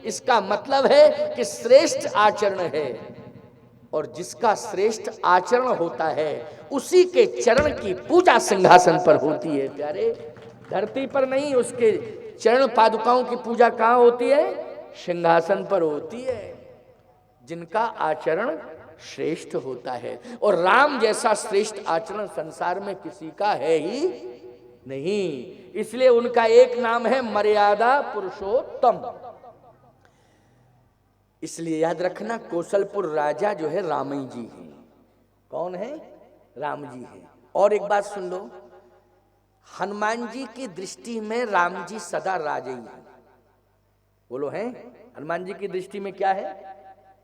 इसका मतलब है कि श्रेष्ठ आचरण है, और जिसका श्रेष्ठ आचरण होता है उसी के चरण की पूजा सिंहासन पर होती है। प्यारे, धरती पर नहीं, उसके चरण पादुकाओं की पूजा कहाँ होती है? सिंहासन पर होती है, जिनका आचरण श्रेष्ठ होता है। और राम जैसा श्रेष्ठ आचरण संसार में किसी का है ही नहीं, इसलिए उनका एक नाम है मर्यादा पुरुषोत्तम। इसलिए याद रखना, कौशलपुर राजा जो है रामई जी हैं। कौन है? राम जी हैं। और एक बात सुन लो, हनुमान जी की दृष्टि में राम जी सदा राजा ही हैं। बोलो हैं? हनुमान जी की दृष्टि में क्या है?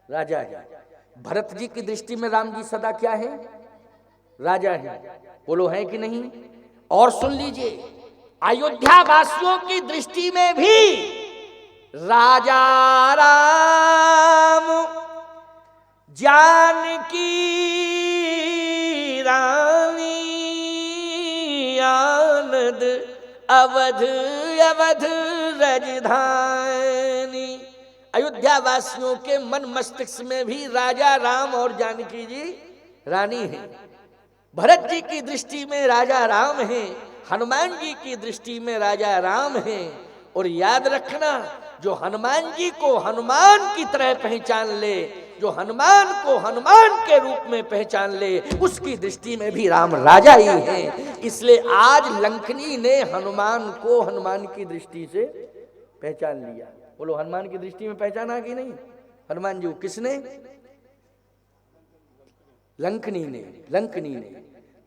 राजा है। भरत जी की दृष्टि में राम जी सदा क्या है? राजा है। बोलो है कि नहीं? और सुन लीजिए, अयोध्या वासियों की दृष्टि में भी राजा राम, जानकी रानी, आनंद अवध अवध रजधानी। अयोध्या वासियों के मन मस्तिष्क में भी राजा राम और जानकी जी रानी हैं। भरत जी की दृष्टि में राजा राम हैं, हनुमान जी की दृष्टि में राजा राम हैं। और याद रखना, जो हनुमान जी को हनुमान की तरह पहचान ले, जो हनुमान को हनुमान के रूप में पहचान ले, उसकी दृष्टि में भी राम राजा ही हैं। इसलिए आज लंकनी ने हनुमान को हनुमान की दृष्टि से पहचान लिया। बोलो, हनुमान की दृष्टि में पहचाना कि नहीं? हनुमान जी को किसने? लंकनी ने। लंकनी ने।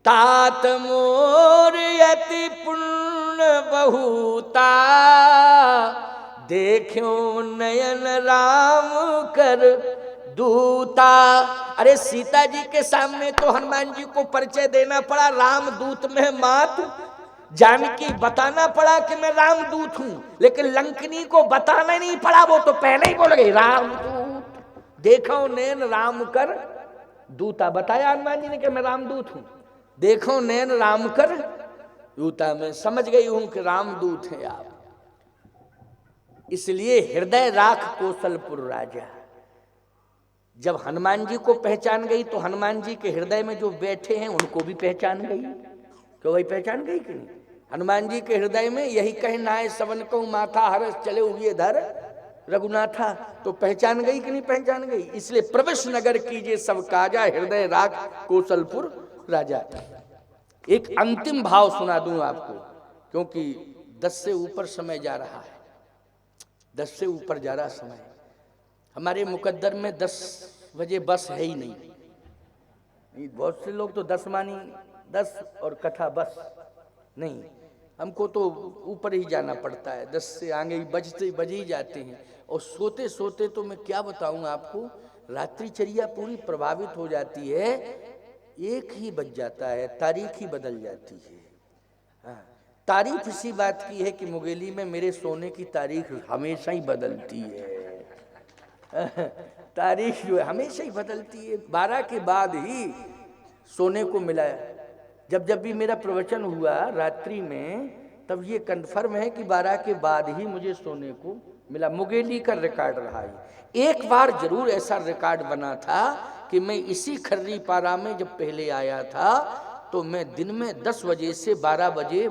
तात मोर यति पुण्य बहुता, देखो नयन राम कर दूता। अरे सीता जी के सामने तो हनुमान जी को परिचय देना पड़ा राम दूत में मात, जानकी बताना पड़ा कि मैं राम दूत हूं, लेकिन लंकनी को बताना नहीं पड़ा, वो तो पहले ही बोल गई राम दूत, देखो नैन राम कर दूता। बताया हनुमान जी ने कि मैं रामदूत हूं, देखो नैन राम कर दूता। मैं समझ गई हूं कि रामदूत हैं आप। इसलिए हृदय राख कौशलपुर राजा। जब हनुमान जी को पहचान गई तो हनुमान जी के हृदय में जो बैठे हैं उनको भी पहचान गई। क्यों भाई, पहचान गई कि नहीं? हनुमान जी के हृदय में यही कहना है, सवन को माथा हरस चले हुए धर रघुनाथा। तो पहचान गई कि नहीं पहचान गई? इसलिए प्रवेश नगर कीजिए सब काजा, हृदय राख कौशलपुर राजा। एक अंतिम भाव सुना दूं आपको, क्योंकि 10 से ऊपर समय जा रहा है, 10 से ऊपर जा रहा समय। हमारे मुकद्दर में 10 बजे बस है ही नहीं। बहुत से लोग तो 10 मानी 10 और कथा बस नहीं, हमको तो ऊपर ही जाना पड़ता है। 10 से आगे बजते बज ही जाते हैं। और सोते सोते तो मैं क्या बताऊं आपको, रात्रिचर्या पूरी प्रभावित हो जाती है। 1 ही बज जाता है, तारीख ही बदल जाती है। हाँ, तारीफ इसी बात की है कि मुगेली में मेरे सोने की तारीख हमेशा ही बदलती है। तारीख जो है हमेशा ही बदलती है। 12 के बाद ही सोने को मिला है। जब जब भी मेरा प्रवचन हुआ रात्रि में, तब ये कंफर्म है कि 12 के बाद ही मुझे सोने को मिला। मुगेली का रिकॉर्ड रहा है। एक बार जरूर ऐसा रिकॉर्ड बना था कि मैं इसी खर्री पारा में जब पहले आया था, तो मैं दिन में 10 बजे से 12 बजे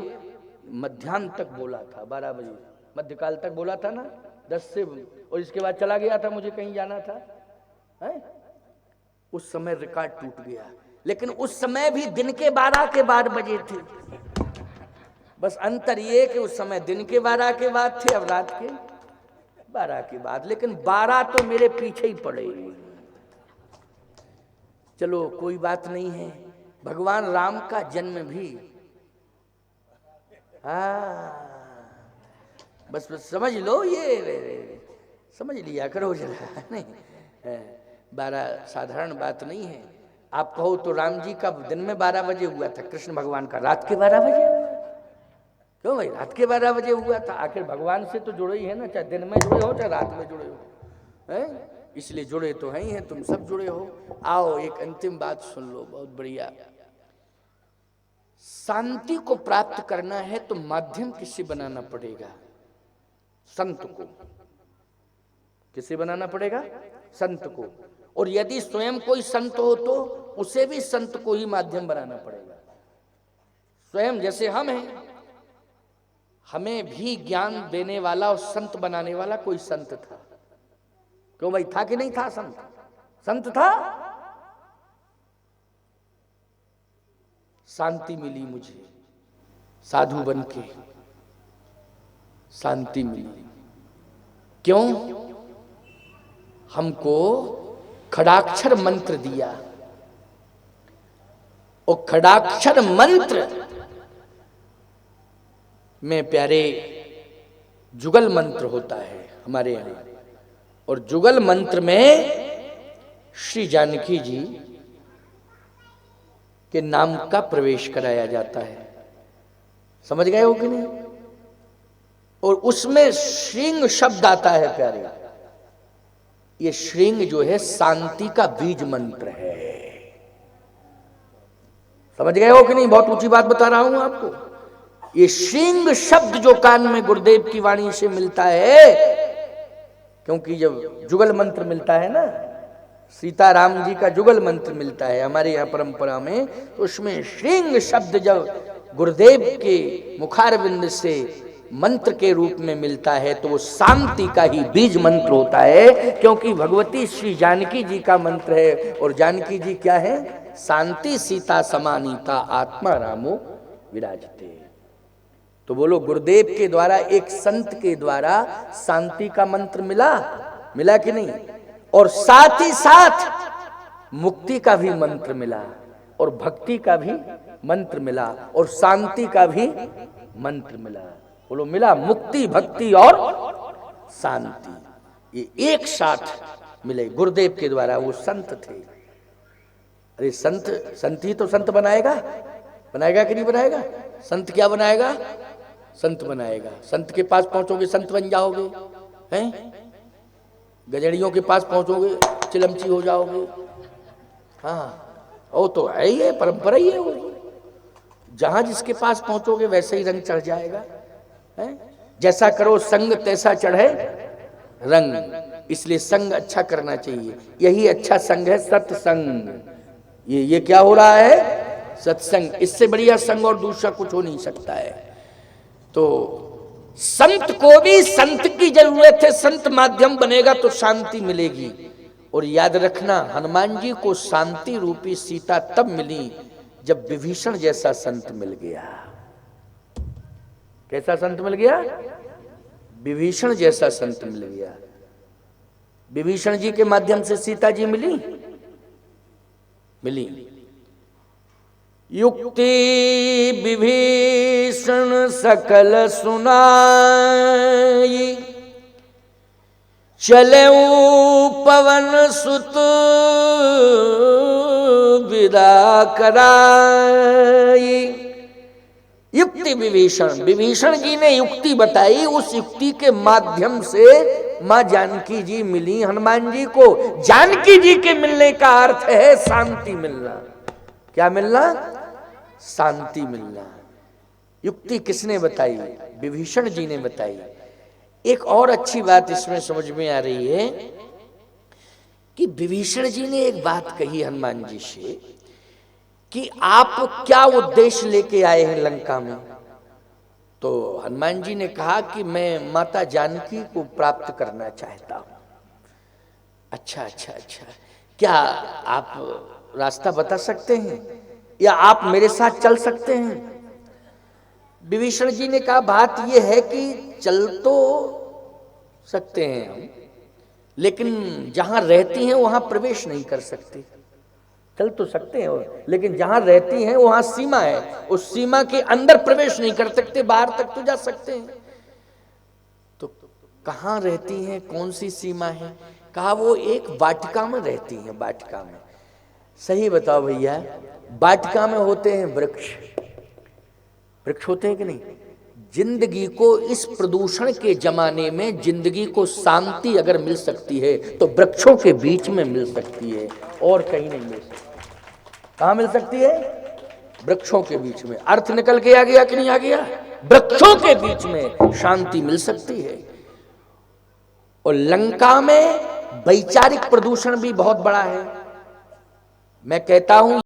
मध्याह्न तक बोला था। 12 बजे मध्यकाल तक बोला था ना, 10 से, और इसके बाद चला गया था, मुझे कहीं जाना था है? उस समय रिकॉर्ड टूट गया। लेकिन उस समय भी दिन के 12 के बाद बजे थे। बस अंतर ये कि उस समय दिन के 12 के बाद थे, अब रात के 12 के बाद। लेकिन 12 तो मेरे पीछे ही पड़े। चलो कोई बात नहीं है। भगवान राम का जन्म भी, बस समझ लो, ये समझ लिया करो जरा। नहीं, 12 साधारण बात नहीं है। आप कहो तो राम जी का दिन में 12 बजे हुआ था, कृष्ण भगवान का रात के 12 बजे हुआ। क्यों भाई, रात के 12 बजे हुआ था? आखिर भगवान से तो जुड़े ही है ना, चाहे दिन में जुड़े हो चाहे रात में जुड़े हो, हैं? इसलिए जुड़े तो हैं ही हैं, तुम सब जुड़े हो। आओ एक अंतिम बात सुन लो, बहुत बढ़िया। शांति को प्राप्त करना है तो माध्यम किससे बनाना पड़ेगा? संत को। किसे बनाना पड़ेगा? संत को। और यदि स्वयं कोई संत हो तो उसे भी संत को ही माध्यम बनाना पड़ेगा। स्वयं जैसे हम हैं, हमें भी ज्ञान देने वाला और संत बनाने वाला कोई संत था। क्यों भाई, था कि नहीं था? संत संत था। शांति मिली मुझे, साधु बन के शांति मिली। क्यों? हमको खड़ाक्षर मंत्र दिया, और खड़ाक्षर मंत्र में प्यारे जुगल मंत्र होता है हमारे यहां, और जुगल मंत्र में श्री जानकी जी के नाम का प्रवेश कराया जाता है। समझ गए हो कि नहीं? और उसमें श्रृंग शब्द आता है प्यारे। ये श्रृंग जो है शांति का बीज मंत्र है। समझ गए हो कि नहीं? बहुत ऊंची बात बता रहा हूं आपको। ये श्रृंग शब्द जो कान में गुरुदेव की वाणी से मिलता है, क्योंकि जब जुगल मंत्र मिलता है ना, सीताराम जी का जुगल मंत्र मिलता है हमारे यहाँ परंपरा में, तो उसमें श्रृंग शब्द जब गुरुदेव के मुखारविंद से मंत्र के रूप में मिलता है तो वो शांति का ही बीज मंत्र होता है। क्योंकि भगवती श्री जानकी जी का मंत्र है, और जानकी जी क्या है? शांति सीता समानीता आत्मा रामो विराजते। तो बोलो, गुरुदेव के द्वारा, एक संत के द्वारा शांति का मंत्र मिला कि नहीं? और साथ ही साथ मुक्ति का भी मंत्र मिला, और भक्ति का भी मंत्र मिला, और शांति का भी मंत्र मिला। बोलो, मिला मुक्ति, भक्ति और शांति, ये एक साथ मिले गुरुदेव के द्वारा। वो संत थे। अरे संत ही तो संत बनाएगा कि नहीं बनाएगा? संत क्या बनाएगा? संत बनाएगा। संत के पास पहुंचोगे संत बन जाओगे, हैं? गजड़ियों के पास पहुंचोगे चिलमची हो जाओगे। हाँ, वो तो है ही है, परंपरा ही है वो। जहां जिसके पास पहुंचोगे वैसे ही रंग चढ़ जाएगा, है? जैसा करो संग तैसा चढ़े रंग। इसलिए संग अच्छा करना चाहिए। यही अच्छा संग है सत्संग। ये क्या हो रहा है? सत्संग। इससे बढ़िया संग और दूसरा कुछ हो नहीं सकता है। तो संत को भी संत की जरूरत है। संत माध्यम बनेगा तो शांति मिलेगी। और याद रखना, हनुमान जी को शांति रूपी सीता तब मिली जब विभीषण जैसा संत मिल गया। कैसा संत मिल गया? विभीषण जैसा संत मिल गया। विभीषण जी के माध्यम से सीता जी मिली। युक्ति विभीषण सकल सुनाई, चलेऊ पवन सुत विदा कराई। युक्ति विभीषण जी ने युक्ति बताई। उस युक्ति के माध्यम से मां जानकी जी मिली हनुमान जी को। जानकी जी के मिलने का अर्थ है शांति मिलना। क्या मिलना? शांति मिलना। युक्ति किसने बताई? विभीषण जी ने बताई। एक और अच्छी बात इसमें समझ में आ रही है कि विभीषण जी ने एक बात कही हनुमान जी से कि आप क्या उद्देश्य लेके आए हैं लंका में? तो हनुमान जी ने कहा कि मैं माता जानकी को प्राप्त करना चाहता हूं। अच्छा, क्या आप रास्ता बता सकते हैं या आप मेरे साथ चल सकते हैं? विभीषण जी ने कहा, बात यह है कि चल तो सकते हैं हम, लेकिन जहां रहती हैं वहां प्रवेश नहीं कर सकते। चल तो सकते हैं, लेकिन जहां रहती हैं वहां सीमा है। उस सीमा के अंदर प्रवेश नहीं कर सकते, बाहर तक तो जा सकते हैं। तो कहां रहती हैं? कौन सी सीमा है? कहा वो एक वाटिका में रहती हैं। वाटिका में? सही बताओ भैया, वाटिका में होते हैं वृक्ष। वृक्ष होते हैं कि नहीं? जिंदगी को इस प्रदूषण के जमाने में जिंदगी को शांति अगर मिल सकती है तो वृक्षों के बीच में मिल सकती है, और कहीं नहीं मिल सकती। कहां मिल सकती है? वृक्षों के बीच में। अर्थ निकल के आ गया कि नहीं आ गया? वृक्षों के बीच में शांति मिल सकती है। और लंका में वैचारिक प्रदूषण भी बहुत बड़ा है। मैं कहता हूं